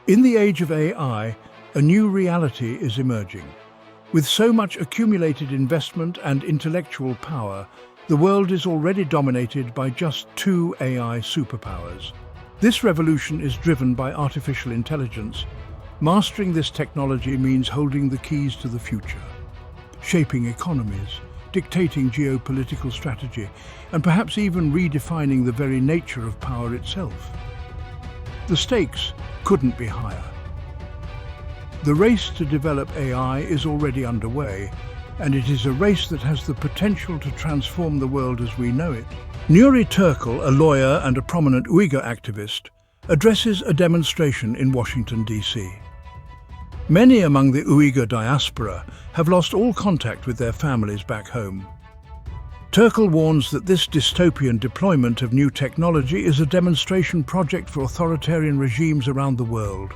In the age of AI, a new reality is emerging. With so much accumulated investment and intellectual power, the world is already dominated by just two AI superpowers. This revolution is driven by artificial intelligence. Mastering this technology means holding the keys to the future, shaping economies, dictating geopolitical strategy, and perhaps even redefining the very nature of power itself. The stakes couldn't be higher. The race to develop AI is already underway, and it is a race that has the potential to transform the world as we know it. Nuri Turkel, a lawyer and a prominent Uyghur activist, addresses a demonstration in Washington, D.C. Many among the Uyghur diaspora have lost all contact with their families back home. Turkel warns that this dystopian deployment of new technology is a demonstration project for authoritarian regimes around the world.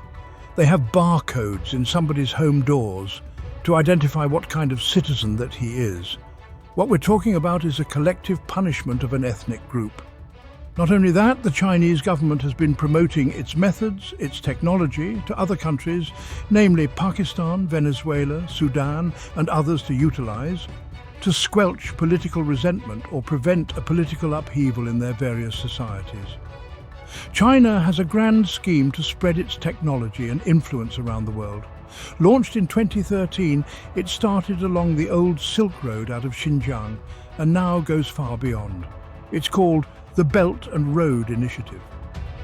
They have barcodes in somebody's home doors to identify what kind of citizen that he is. What we're talking about is a collective punishment of an ethnic group. Not only that, the Chinese government has been promoting its methods, its technology to other countries, namely Pakistan, Venezuela, Sudan, and others to utilize, to squelch political resentment or prevent a political upheaval in their various societies. China has a grand scheme to spread its technology and influence around the world. Launched in 2013, it started along the old Silk Road out of Xinjiang and now goes far beyond. It's called the Belt and Road Initiative.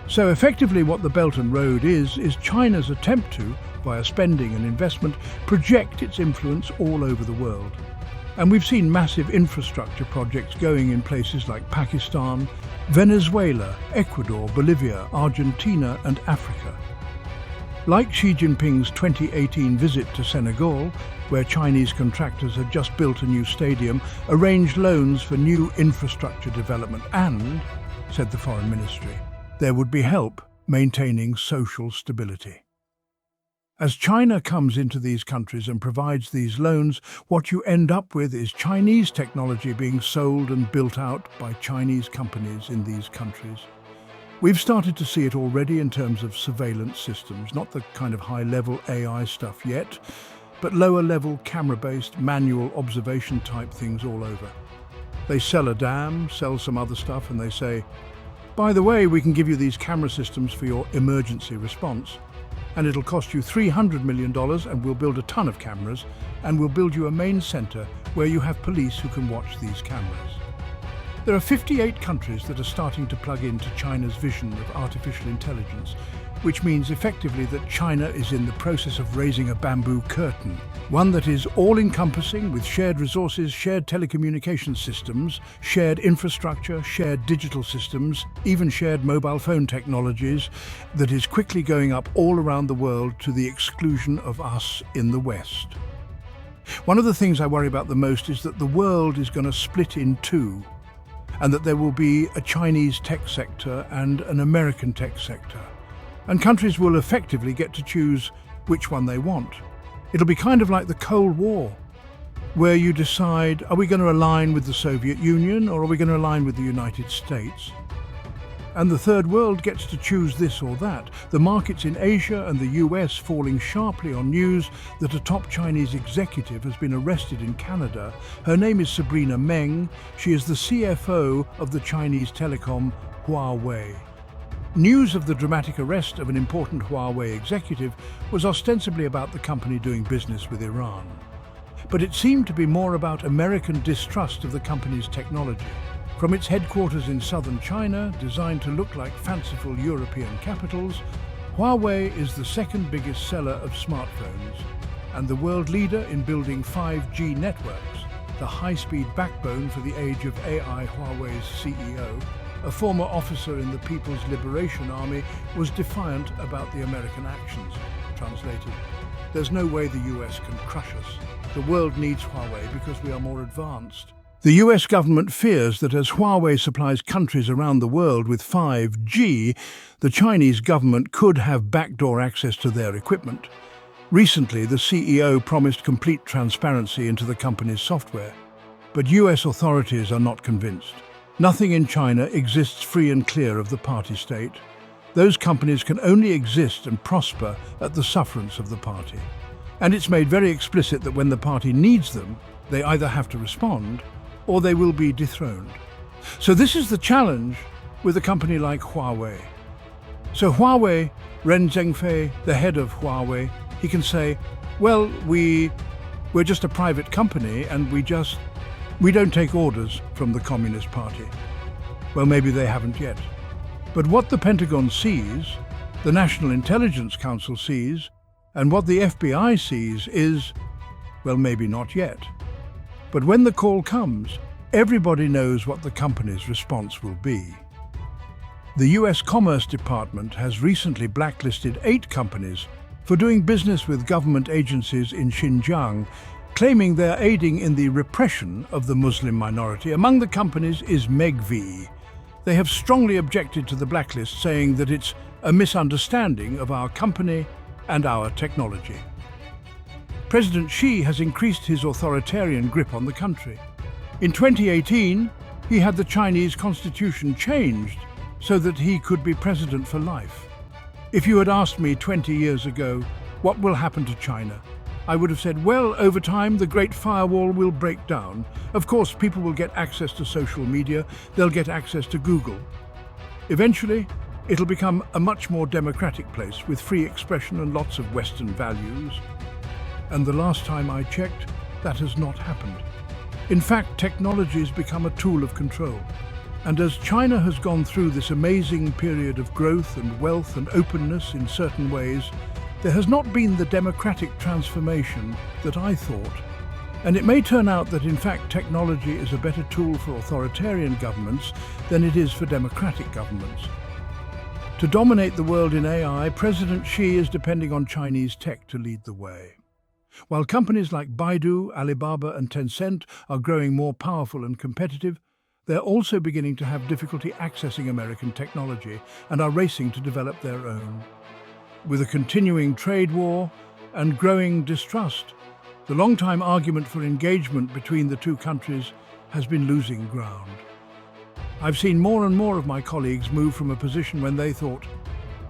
So effectively what the Belt and Road is China's attempt to, via spending and investment, project its influence all over the world. And we've seen massive infrastructure projects going in places like Pakistan, Venezuela, Ecuador, Bolivia, Argentina, and Africa. Like Xi Jinping's 2018 visit to Senegal, where Chinese contractors had just built a new stadium, arranged loans for new infrastructure development and, said the Foreign Ministry, there would be help maintaining social stability. As China comes into these countries and provides these loans, what you end up with is Chinese technology being sold and built out by Chinese companies in these countries. We've started to see it already in terms of surveillance systems, not the kind of high-level AI stuff yet, but lower-level camera-based manual observation type things all over. They sell a dam, sell some other stuff, and they say, by the way, we can give you these camera systems for your emergency response. And it'll cost you $300 million and we'll build a ton of cameras and we'll build you a main center where you have police who can watch these cameras. There are 58 countries that are starting to plug into China's vision of artificial intelligence, which means effectively that China is in the process of raising a bamboo curtain, one that is all-encompassing with shared resources, shared telecommunication systems, shared infrastructure, shared digital systems, even shared mobile phone technologies, that is quickly going up all around the world to the exclusion of us in the West. One of the things I worry about the most is that the world is going to split in two, and that there will be a Chinese tech sector and an American tech sector. And countries will effectively get to choose which one they want. It'll be kind of like the Cold War, where you decide, are we going to align with the Soviet Union or are we going to align with the United States? And the third world gets to choose this or that. The markets in Asia and the US falling sharply on news that a top Chinese executive has been arrested in Canada. Her name is Sabrina Meng. She is the CFO of the Chinese telecom Huawei. News of the dramatic arrest of an important Huawei executive was ostensibly about the company doing business with Iran. But it seemed to be more about American distrust of the company's technology. From its headquarters in southern China, designed to look like fanciful European capitals, Huawei is the second biggest seller of smartphones and the world leader in building 5G networks, the high-speed backbone for the age of AI. Huawei's CEO, a former officer in the People's Liberation Army, was defiant about the American actions. Translated, there's no way the US can crush us. The world needs Huawei because we are more advanced. The US government fears that as Huawei supplies countries around the world with 5G, the Chinese government could have backdoor access to their equipment. Recently, the CEO promised complete transparency into the company's software, but US authorities are not convinced. Nothing in China exists free and clear of the party state. Those companies can only exist and prosper at the sufferance of the party. And it's made very explicit that when the party needs them, they either have to respond or they will be dethroned. So this is the challenge with a company like Huawei. So Huawei, Ren Zhengfei, the head of Huawei, he can say, well, we're just a private company and we don't take orders from the Communist Party. Well, maybe they haven't yet. But what the Pentagon sees, the National Intelligence Council sees, and what the FBI sees is, well, maybe not yet. But when the call comes, everybody knows what the company's response will be. The US Commerce Department has recently blacklisted 8 companies for doing business with government agencies in Xinjiang, claiming they're aiding in the repression of the Muslim minority. Among the companies is Megvii. They have strongly objected to the blacklist, saying that it's a misunderstanding of our company and our technology. President Xi has increased his authoritarian grip on the country. In 2018, he had the Chinese constitution changed so that he could be president for life. If you had asked me 20 years ago, what will happen to China? I would have said, well, over time, the Great Firewall will break down. Of course, people will get access to social media, they'll get access to Google. Eventually, it'll become a much more democratic place with free expression and lots of Western values. And the last time I checked, that has not happened. In fact, technology has become a tool of control. And as China has gone through this amazing period of growth and wealth and openness in certain ways, there has not been the democratic transformation that I thought. And it may turn out that in fact technology is a better tool for authoritarian governments than it is for democratic governments. To dominate the world in AI, President Xi is depending on Chinese tech to lead the way. While companies like Baidu, Alibaba and Tencent are growing more powerful and competitive, they're also beginning to have difficulty accessing American technology and are racing to develop their own. With a continuing trade war and growing distrust, the long-time argument for engagement between the two countries has been losing ground. I've seen more and more of my colleagues move from a position when they thought,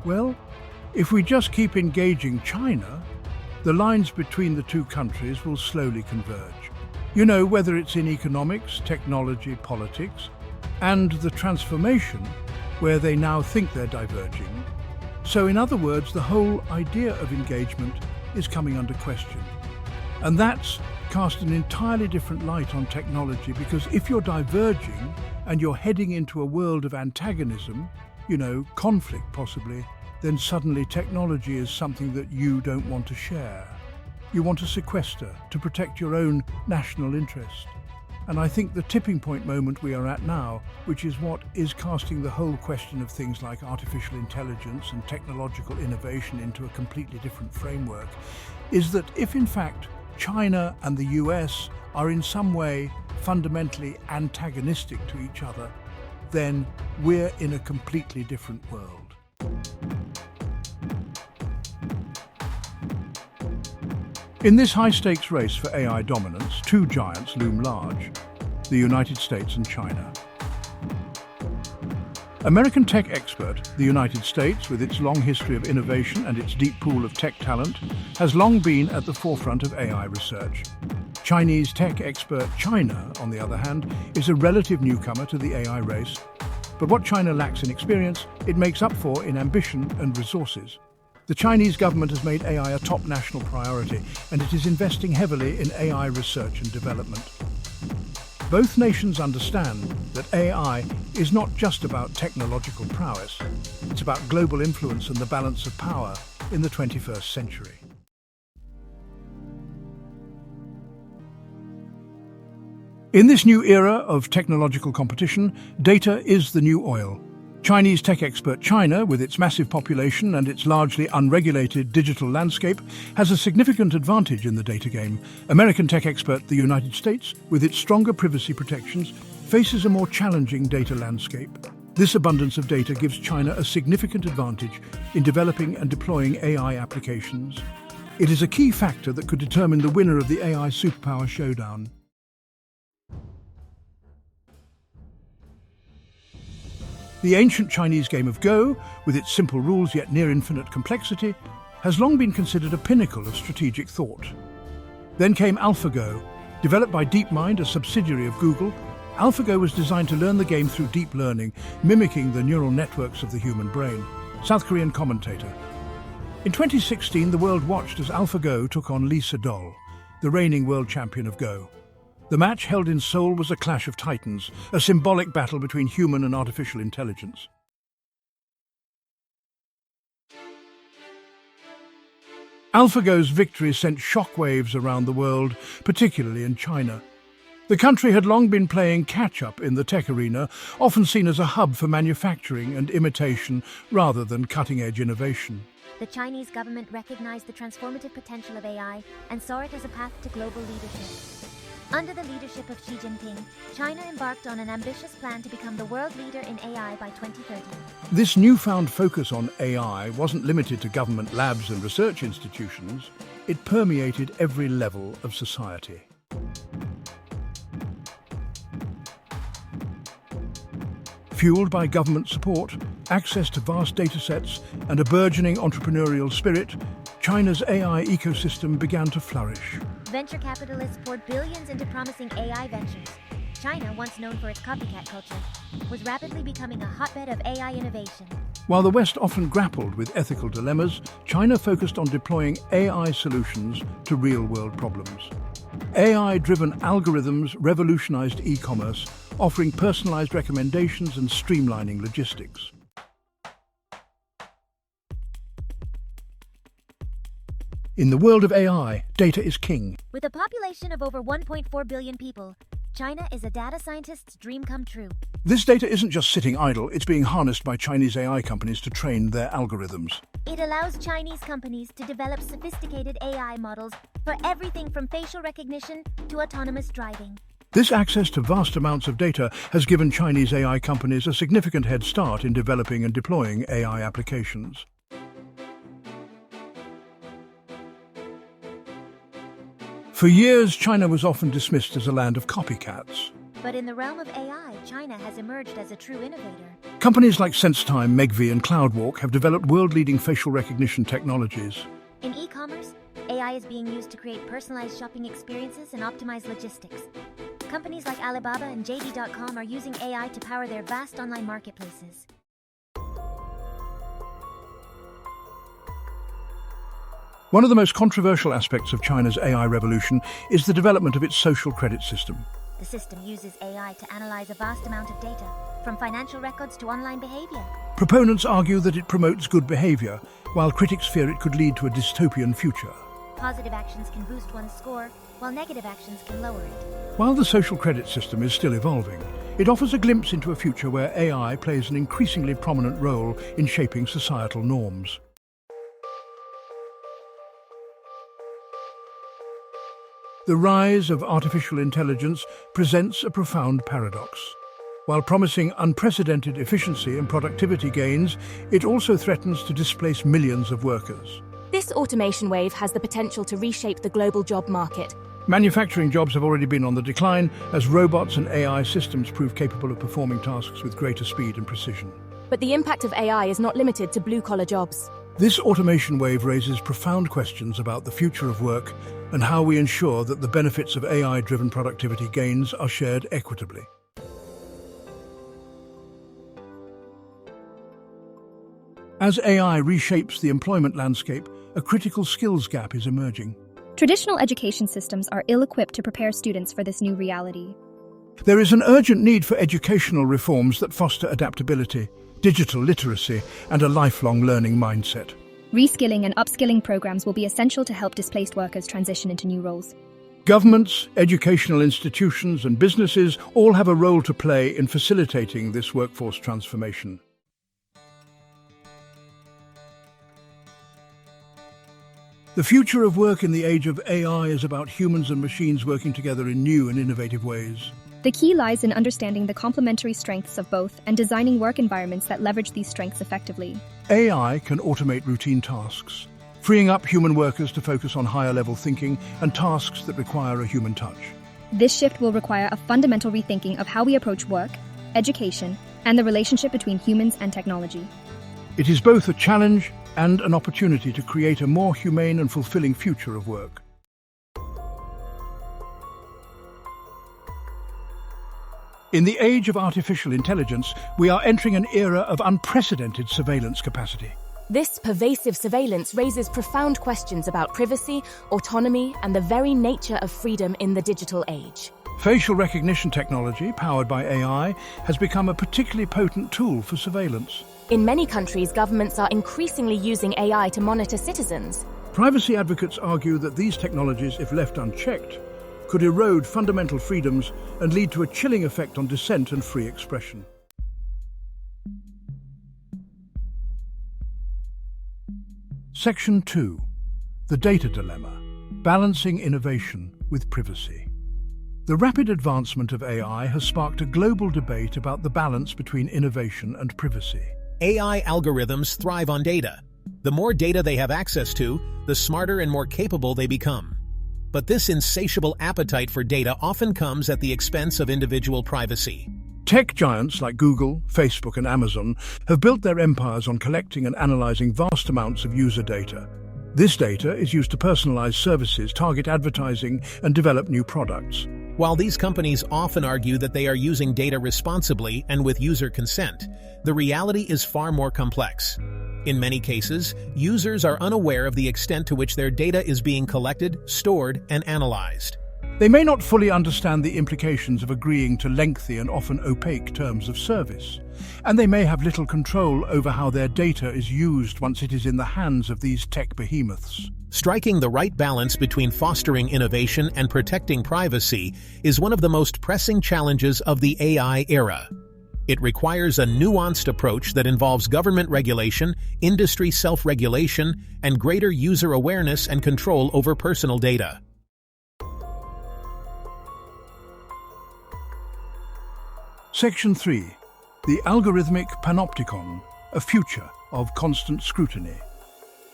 well, if we just keep engaging China, the lines between the two countries will slowly converge. You know, whether it's in economics, technology, politics, and the transformation where they now think they're diverging. So in other words, the whole idea of engagement is coming under question. And that's cast an entirely different light on technology, because if you're diverging and you're heading into a world of antagonism, you know, conflict possibly, then suddenly technology is something that you don't want to share. You want to sequester to protect your own national interest. And I think the tipping point moment we are at now, which is what is casting the whole question of things like artificial intelligence and technological innovation into a completely different framework, is that if in fact China and the US are in some way fundamentally antagonistic to each other, then we're in a completely different world. In this high-stakes race for AI dominance, 2 giants loom large: the United States and China. American tech expert, the United States, with its long history of innovation and its deep pool of tech talent, has long been at the forefront of AI research. Chinese tech expert China, on the other hand, is a relative newcomer to the AI race. But what China lacks in experience, it makes up for in ambition and resources. The Chinese government has made AI a top national priority, and it is investing heavily in AI research and development. Both nations understand that AI is not just about technological prowess, it's about global influence and the balance of power in the 21st century. In this new era of technological competition, data is the new oil. Chinese tech expert China, with its massive population and its largely unregulated digital landscape, has a significant advantage in the data game. American tech expert the United States, with its stronger privacy protections, faces a more challenging data landscape. This abundance of data gives China a significant advantage in developing and deploying AI applications. It is a key factor that could determine the winner of the AI Superpower Showdown. The ancient Chinese game of Go, with its simple rules yet near infinite complexity, has long been considered a pinnacle of strategic thought. Then came AlphaGo. Developed by DeepMind, a subsidiary of Google, AlphaGo was designed to learn the game through deep learning, mimicking the neural networks of the human brain. South Korean commentator. In 2016, the world watched as AlphaGo took on Lee Sedol, the reigning world champion of Go. The match held in Seoul was a clash of titans, a symbolic battle between human and artificial intelligence. AlphaGo's victory sent shockwaves around the world, particularly in China. The country had long been playing catch-up in the tech arena, often seen as a hub for manufacturing and imitation rather than cutting-edge innovation. The Chinese government recognized the transformative potential of AI and saw it as a path to global leadership. Under the leadership of Xi Jinping, China embarked on an ambitious plan to become the world leader in AI by 2030. This newfound focus on AI wasn't limited to government labs and research institutions. It permeated every level of society. Fueled by government support, access to vast datasets, and a burgeoning entrepreneurial spirit, China's AI ecosystem began to flourish. Venture capitalists poured billions into promising AI ventures. China, once known for its copycat culture, was rapidly becoming a hotbed of AI innovation. While the West often grappled with ethical dilemmas, China focused on deploying AI solutions to real-world problems. AI-driven algorithms revolutionized e-commerce, offering personalized recommendations and streamlining logistics. In the world of AI, data is king. With a population of over 1.4 billion people, China is a data scientist's dream come true. This data isn't just sitting idle, it's being harnessed by Chinese AI companies to train their algorithms. It allows Chinese companies to develop sophisticated AI models for everything from facial recognition to autonomous driving. This access to vast amounts of data has given Chinese AI companies a significant head start in developing and deploying AI applications. For years, China was often dismissed as a land of copycats. But in the realm of AI, China has emerged as a true innovator. Companies like SenseTime, Megvii, and CloudWalk have developed world-leading facial recognition technologies. In e-commerce, AI is being used to create personalized shopping experiences and optimize logistics. Companies like Alibaba and JD.com are using AI to power their vast online marketplaces. One of the most controversial aspects of China's AI revolution is the development of its social credit system. The system uses AI to analyze a vast amount of data, from financial records to online behavior. Proponents argue that it promotes good behavior, while critics fear it could lead to a dystopian future. Positive actions can boost one's score, while negative actions can lower it. While the social credit system is still evolving, it offers a glimpse into a future where AI plays an increasingly prominent role in shaping societal norms. The rise of artificial intelligence presents a profound paradox. While promising unprecedented efficiency and productivity gains, it also threatens to displace millions of workers. This automation wave has the potential to reshape the global job market. Manufacturing jobs have already been on the decline as robots and AI systems prove capable of performing tasks with greater speed and precision. But the impact of AI is not limited to blue-collar jobs. This automation wave raises profound questions about the future of work and how we ensure that the benefits of AI-driven productivity gains are shared equitably. As AI reshapes the employment landscape, a critical skills gap is emerging. Traditional education systems are ill-equipped to prepare students for this new reality. There is an urgent need for educational reforms that foster adaptability, digital literacy, and a lifelong learning mindset. Reskilling and upskilling programs will be essential to help displaced workers transition into new roles. Governments, educational institutions, and businesses all have a role to play in facilitating this workforce transformation. The future of work in the age of AI is about humans and machines working together in new and innovative ways. The key lies in understanding the complementary strengths of both and designing work environments that leverage these strengths effectively. AI can automate routine tasks, freeing up human workers to focus on higher-level thinking and tasks that require a human touch. This shift will require a fundamental rethinking of how we approach work, education, and the relationship between humans and technology. It is both a challenge and an opportunity to create a more humane and fulfilling future of work. In the age of artificial intelligence, we are entering an era of unprecedented surveillance capacity. This pervasive surveillance raises profound questions about privacy, autonomy, and the very nature of freedom in the digital age. Facial recognition technology, powered by AI, has become a particularly potent tool for surveillance. In many countries, governments are increasingly using AI to monitor citizens. Privacy advocates argue that these technologies, if left unchecked, could erode fundamental freedoms and lead to a chilling effect on dissent and free expression. Section 2. The Data Dilemma: Balancing Innovation with Privacy. The rapid advancement of AI has sparked a global debate about the balance between innovation and privacy. AI algorithms thrive on data. The more data they have access to, the smarter and more capable they become. But this insatiable appetite for data often comes at the expense of individual privacy. Tech giants like Google, Facebook, and Amazon have built their empires on collecting and analyzing vast amounts of user data. This data is used to personalize services, target advertising, and develop new products. While these companies often argue that they are using data responsibly and with user consent, the reality is far more complex. In many cases, users are unaware of the extent to which their data is being collected, stored, and analyzed. They may not fully understand the implications of agreeing to lengthy and often opaque terms of service, and they may have little control over how their data is used once it is in the hands of these tech behemoths. Striking the right balance between fostering innovation and protecting privacy is one of the most pressing challenges of the AI era. It requires a nuanced approach that involves government regulation, industry self-regulation, and greater user awareness and control over personal data. Section 3. The Algorithmic Panopticon, a future of constant scrutiny.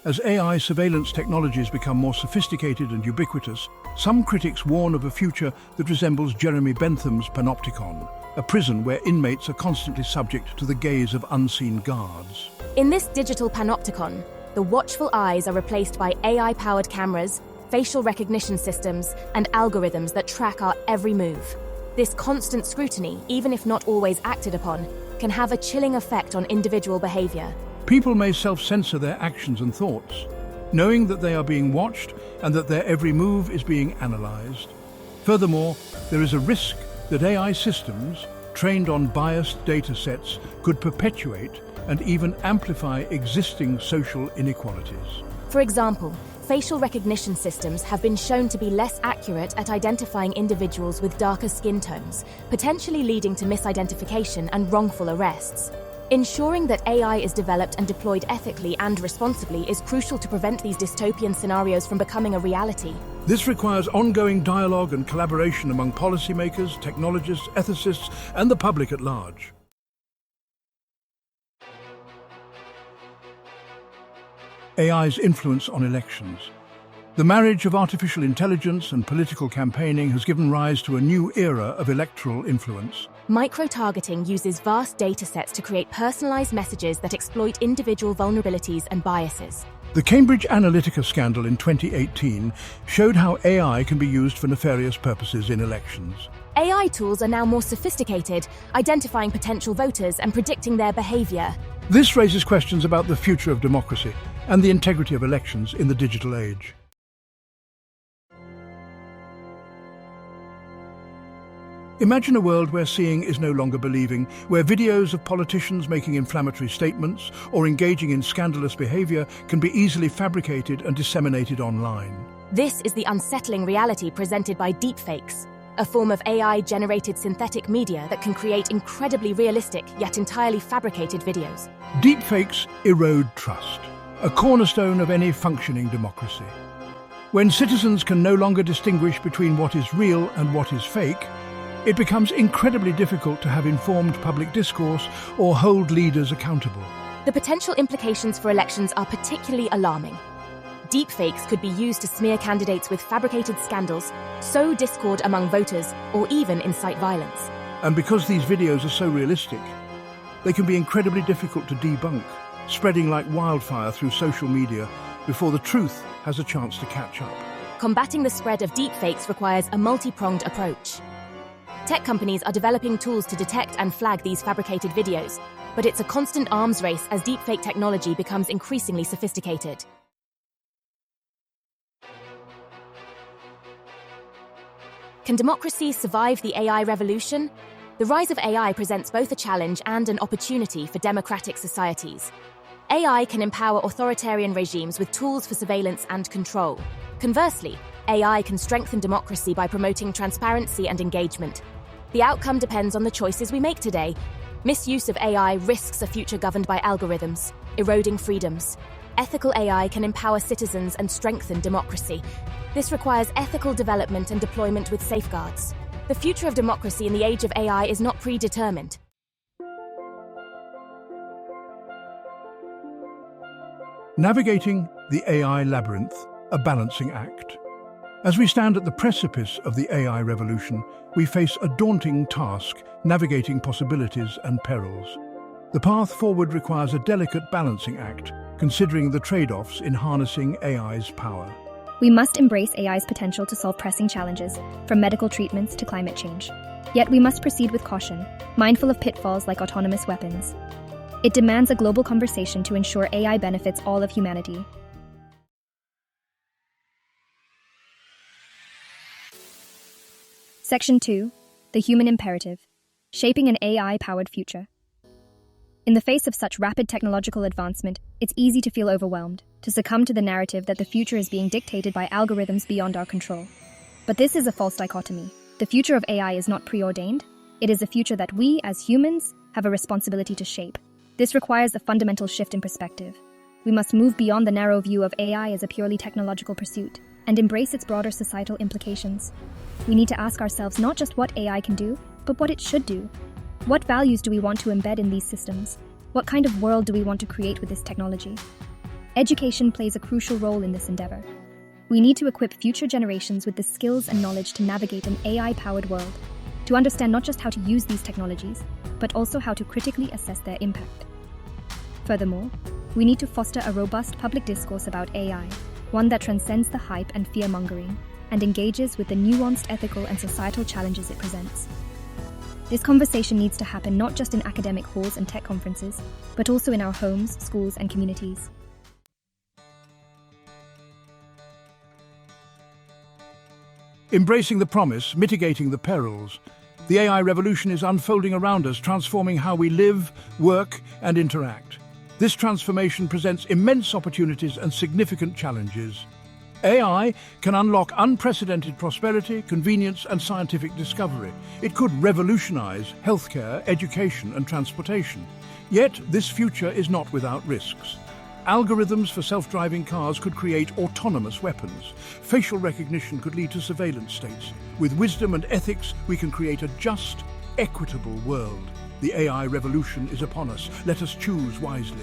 As AI surveillance technologies become more sophisticated and ubiquitous, some critics warn of a future that resembles Jeremy Bentham's Panopticon, a prison where inmates are constantly subject to the gaze of unseen guards. In this digital panopticon, the watchful eyes are replaced by AI-powered cameras, facial recognition systems, and algorithms that track our every move. This constant scrutiny, even if not always acted upon, can have a chilling effect on individual behavior. People may self-censor their actions and thoughts, knowing that they are being watched and that their every move is being analyzed. Furthermore, there is a risk that AI systems, trained on biased data sets, could perpetuate and even amplify existing social inequalities. For example, facial recognition systems have been shown to be less accurate at identifying individuals with darker skin tones, potentially leading to misidentification and wrongful arrests. Ensuring that AI is developed and deployed ethically and responsibly is crucial to prevent these dystopian scenarios from becoming a reality. This requires ongoing dialogue and collaboration among policymakers, technologists, ethicists, and the public at large. AI's influence on elections. The marriage of artificial intelligence and political campaigning has given rise to a new era of electoral influence. Micro-targeting uses vast data sets to create personalized messages that exploit individual vulnerabilities and biases. The Cambridge Analytica scandal in 2018 showed how AI can be used for nefarious purposes in elections. AI tools are now more sophisticated, identifying potential voters and predicting their behavior. This raises questions about the future of democracy and the integrity of elections in the digital age. Imagine a world where seeing is no longer believing, where videos of politicians making inflammatory statements or engaging in scandalous behavior can be easily fabricated and disseminated online. This is the unsettling reality presented by deepfakes, a form of AI-generated synthetic media that can create incredibly realistic yet entirely fabricated videos. Deepfakes erode trust, a cornerstone of any functioning democracy. When citizens can no longer distinguish between what is real and what is fake, it becomes incredibly difficult to have informed public discourse or hold leaders accountable. The potential implications for elections are particularly alarming. Deepfakes could be used to smear candidates with fabricated scandals, sow discord among voters, or even incite violence. And because these videos are so realistic, They can be incredibly difficult to debunk, spreading like wildfire through social media before the truth has a chance to catch up. Combating the spread of deepfakes requires a multi-pronged approach. Tech companies are developing tools to detect and flag these fabricated videos, but it's a constant arms race as deepfake technology becomes increasingly sophisticated. Can democracy survive the AI revolution? The rise of AI presents both a challenge and an opportunity for democratic societies. AI can empower authoritarian regimes with tools for surveillance and control. Conversely, AI can strengthen democracy by promoting transparency and engagement. The outcome depends on the choices we make today. Misuse of AI risks a future governed by algorithms, eroding freedoms. Ethical AI can empower citizens and strengthen democracy. This requires ethical development and deployment with safeguards. The future of democracy in the age of AI is not predetermined. Navigating the AI labyrinth, a balancing act. As we stand at the precipice of the AI revolution, we face a daunting task, navigating possibilities and perils. The path forward requires a delicate balancing act, considering the trade-offs in harnessing AI's power. We must embrace AI's potential to solve pressing challenges, from medical treatments to climate change. Yet we must proceed with caution, mindful of pitfalls like autonomous weapons. It demands a global conversation to ensure AI benefits all of humanity. Section 2. The Human Imperative. Shaping an AI-powered future. In the face of such rapid technological advancement, it's easy to feel overwhelmed, to succumb to the narrative that the future is being dictated by algorithms beyond our control. But this is a false dichotomy. The future of AI is not preordained. It is a future that we, as humans, have a responsibility to shape. This requires a fundamental shift in perspective. We must move beyond the narrow view of AI as a purely technological pursuit and embrace its broader societal implications. We need to ask ourselves not just what AI can do, but what it should do. What values do we want to embed in these systems? What kind of world do we want to create with this technology? Education plays a crucial role in this endeavor. We need to equip future generations with the skills and knowledge to navigate an AI-powered world, to understand not just how to use these technologies, but also how to critically assess their impact. Furthermore, we need to foster a robust public discourse about AI, one that transcends the hype and fear-mongering, and engages with the nuanced ethical and societal challenges it presents. This conversation needs to happen not just in academic halls and tech conferences, but also in our homes, schools, and communities. Embracing the promise, mitigating the perils. The AI revolution is unfolding around us, transforming how we live, work, and interact. This transformation presents immense opportunities and significant challenges. AI can unlock unprecedented prosperity, convenience, and scientific discovery. It could revolutionize healthcare, education, and transportation. Yet, this future is not without risks. Algorithms for self-driving cars could create autonomous weapons. Facial recognition could lead to surveillance states. With wisdom and ethics, we can create a just, equitable world. The AI revolution is upon us. Let us choose wisely.